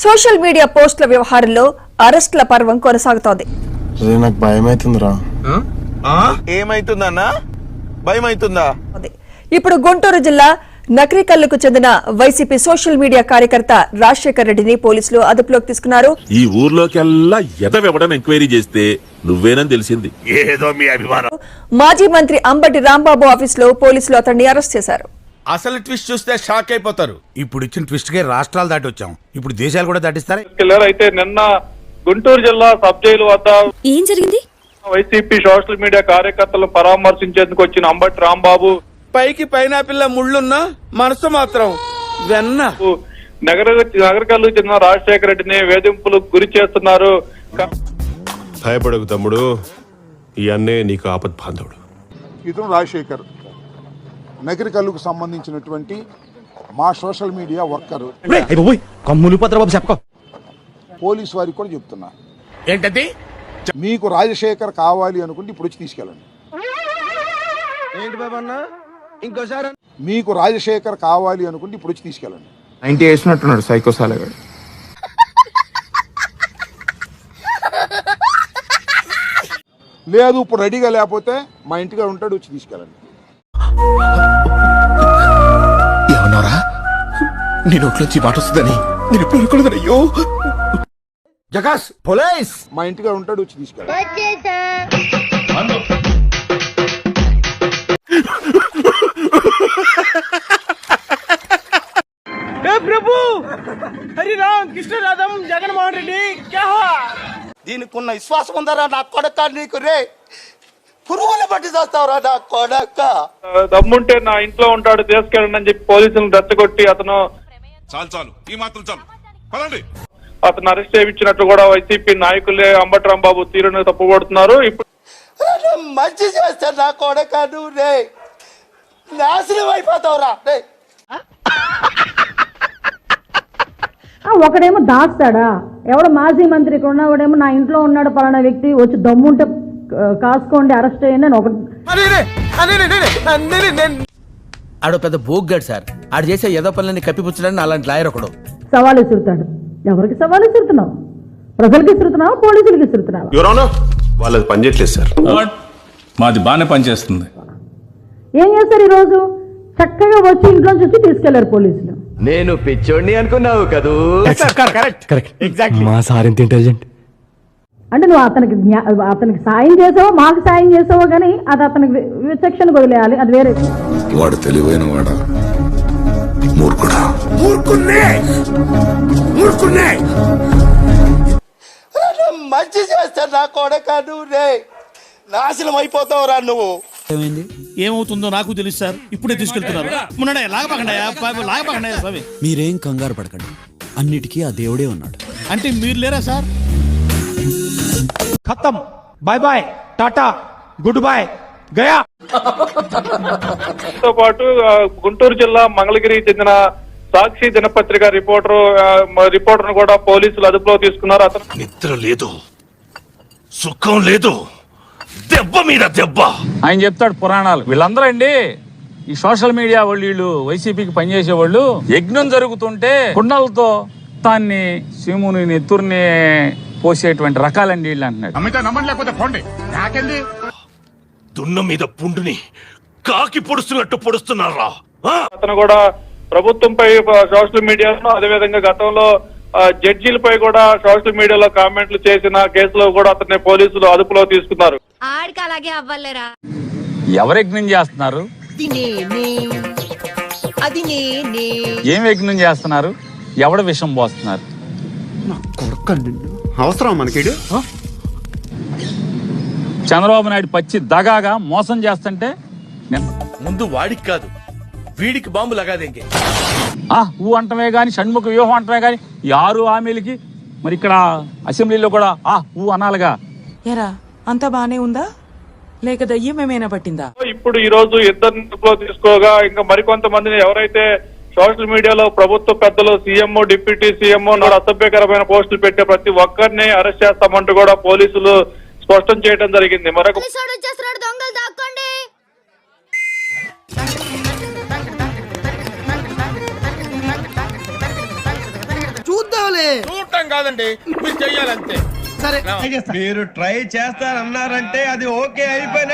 Social media పోస్టుల వ్యవహారంలో అరెస్టుల పర్వం కొనసాగుతోంది. నాకు భయమైతుందిరా. ఏమైతుందన్నా? భయమైతుందా? ఇప్పుడు గుంటూరు జిల్లా నకరికల్లుకు చెందిన వైసీపీ సోషల్ మీడియా కార్యకర్త రాజశేఖర్ రెడ్డిని పోలీసులు అదుపులోకి తీసుకున్నారు. ఈ ఊర్లోకెల్లా ఎదవెవడం ఎంక్వైరీ చేస్తే నువ్వేనని తెలిసింది. ఏదో మీ అభిమానం. మాజీ మంత్రి అంబటి రాంబాబు ఆఫీసులో పోలీసులు అతన్ని అరెస్ట్ చేశారు. అసలు ట్విస్ట్ చూస్తే షాక్ అయిపోతారు. ఇప్పుడు ఇచ్చిన ట్విస్ట్ కే రాష్ట్రాలు దాటి వచ్చాం, ఇప్పుడు దేశాలు కూడా దాటిస్తారా? అయితే నిన్న గుంటూరు జిల్లా సబ్ జైలు వద్ద ఏం జరిగింది? వైసీపీ సోషల్ మీడియా కార్యకర్తలను పరామర్శించేందుకు వచ్చిన అంబటి రాంబాబు పైకి పైనాపిల్ల ముళ్ళున్నా మనసు మాత్రం వెన్న. నగరకల్లుకు చెందిన రాజశేఖర రెడ్డిని వేధింపులకు గురి చేస్తున్నారు. భయపడకు తమ్ముడు, ఈ అన్నయ్య నీకు ఆపద్ బాంధవుడు. ఇతను రాజశేఖర్ నగరికల్లుకు సంబంధించినటువంటి మా సోషల్ మీడియా వర్కరు. పోలీసు వారికి కూడా చెప్తున్నా, ఏంటది? మీకు రాజశేఖర్ కావాలి అనుకుంటే ఇప్పుడు వచ్చి తీసుకెళ్ళండి. ఏంటి బాబన్నా? ఇంకోసారి మీకు రాజశేఖర్ కావాలి అనుకుంటే ఇప్పుడు వచ్చి తీసుకెళ్ళండి. 90 వేసినట్టున్నాడు సైకోసాలగాడు. లేదు ఇప్పుడు రెడీగా లేకపోతే మా ఇంటిగా ఉంటాడు, వచ్చి తీసుకెళ్ళండి. ఏమన్నారా? నేను ఒట్లొచ్చి మాట వస్తుందని నేను ఎప్పుడు అనుకోలేదు. అయ్యో జకాస్ పోలీస్ మా ఇంటిగా ఉంటాడు, వచ్చి తీసుకెళ్ళండి. ప్రభు హరి రామ్ కృష్ణ రాధం జగన్మోహన్ రెడ్డి దీనికి ఉన్న విశ్వాసం ఉందరా నా కొడక? నీకు రే పురుగుల బట్టి చేస్తావురా నా కొడక. దమ్ముంటే నా ఇంట్లో ఉంటాడు, తీసుకెళ్ళండి అని చెప్పి పోలీసులను రెచ్చగొట్టి అతను అతను అరెస్ట్ చేయించినట్లు కూడా వైసీపీ నాయకులే అంబటి రాంబాబు తీరును తప్పుపడుతున్నారు. ఇప్పుడు మంచి చేస్తా నా కొడక, నువ్వు రే నాశనం అయిపోతావురా రే. ఒకడేమో దాస్తాడా, ఎవడో మాజీ మంత్రి ఇక్కడ ఉన్నవాడేమో నా ఇంట్లో ఉన్నాడు పలానా వ్యక్తి, వచ్చి దమ్ముంటే కాసుకోండి అరెస్ట్ అయ్యండి అని ఒకటి. ఆడో పెద్ద బోగ్గాడు సార్, ఆడు చేసే ఏదో పనులని కప్పిపుచ్చడానికి అలాంటి లాయర్ ఒకడు సవాలు విసురుతాడు. ఎవరికి సవాలు విసురుతున్నావు? ప్రజలకు విసురుతున్నావా, పోలీసులకు విసురుతున్నావా? వాళ్ళది పనిచేయట్లేదు సార్. మాది బాగానే పనిచేస్తుంది. ఏం చేస్తారు ఈరోజు? చక్కగా వచ్చి ఇంట్లో వచ్చి తీసుకెళ్లారు పోలీసులు. నేను పిచ్చోడిని అనుకున్నావు కదూ? మా సార్ ఇంత ఇంటెలిజెంట్. అంటే నువ్వు అతనికి సాయం చేసావో మాకు సాయం చేసావో కానీ అది అతనికి విచక్షణకు వదిలేయాలి, అది వేరే. వాడు తెలివైన వాడా? మూర్ఖుడా? మంచి చేస్తా నా కొడక, నువ్వు రే నాశనం అయిపోతావురా నువ్వు. ఏమవుతుందో నాకు తెలుసు సార్, ఇప్పుడే తీసుకెళ్తున్నారు. మీరేం కంగారు పడకండి, అన్నిటికీ ఆ దేవుడే ఉన్నాడు. అంటే మీరు లేరా సార్? ఖతం, bye bye, tata, good boy, గయా. తో పాటు గుంటూరు జిల్లా మంగళగిరికి చెందిన సాక్షి దినపత్రిక రిపోర్టర్ కూడా పోలీసులు అదుపులో తీసుకున్నారు. అతను నిద్ర లేదు, సుఖం లేదు, దెబ్బ మీద దెబ్బ. ఆయన చెప్తాడు పురాణాలు. వీళ్ళందరూ అండి ఈ సోషల్ మీడియా వాళ్ళు, వీళ్ళు వైసీపీకి పనిచేసే వాళ్ళు, యజ్ఞం జరుగుతుంటే కుండలతో దాన్ని శివుని నెత్తుర్ని పోసేటువంటి రకాలండి వీళ్ళు అంటున్నాడు. దున్న మీద పుండుని కాకి పొడుస్తున్నట్టు పొడుస్తున్నారా? అతను కూడా ప్రభుత్వంపై సోషల్ మీడియాలో, అదేవిధంగా గతంలో జడ్జీలపై కూడా సోషల్ మీడియాలో కామెంట్లు చేసిన కేసులో కూడా అతన్ని పోలీసులు అదుపులో తీసుకున్నారు. ఆడికి అలాగే అవ్వాలేరా? ఎవరు యజ్ఞం చేస్తున్నారు? ఏం యజ్ఞం చేస్తున్నారు? ఎవడ విషం పోస్తున్నారు? అవసరం మనకి. చంద్రబాబు నాయుడు పచ్చి దగాగా మోసం చేస్తుంటే ముందు వాడికి కాదు వీడికి బాంబు లగాదేంగే. ఊ అంటమే గాని, షణ్ముఖ వ్యూహం అంటమే గాని, ఈ 6 హామీలకి మరి ఇక్కడ అసెంబ్లీలో కూడా ఊ అనాలిగా. ఎరా అంతా బానే ఉందా, లేక దయ్యం ఏమైనా పట్టిందా? ఇప్పుడు ఈ రోజు ఇద్దరిని అదుపులో తీసుకోగా ఇంకా మరికొంతమందిని ఎవరైతే సోషల్ మీడియాలో ప్రభుత్వ పెద్దలు, సీఎం, డిప్యూటీ సీఎం అసభ్యకరమైన పోస్టులు పెట్టే ప్రతి ఒక్కరిని అరెస్ట్ చేస్తామంటూ కూడా పోలీసులు స్పష్టం చేయడం జరిగింది. మరొక చూద్దాం చూడాలి. చూడటం కాదండి మీరు చెయ్యాలంతే. సరే మీరు ట్రై చేస్తారన్నారంటే అది ఓకే అయిపోయిన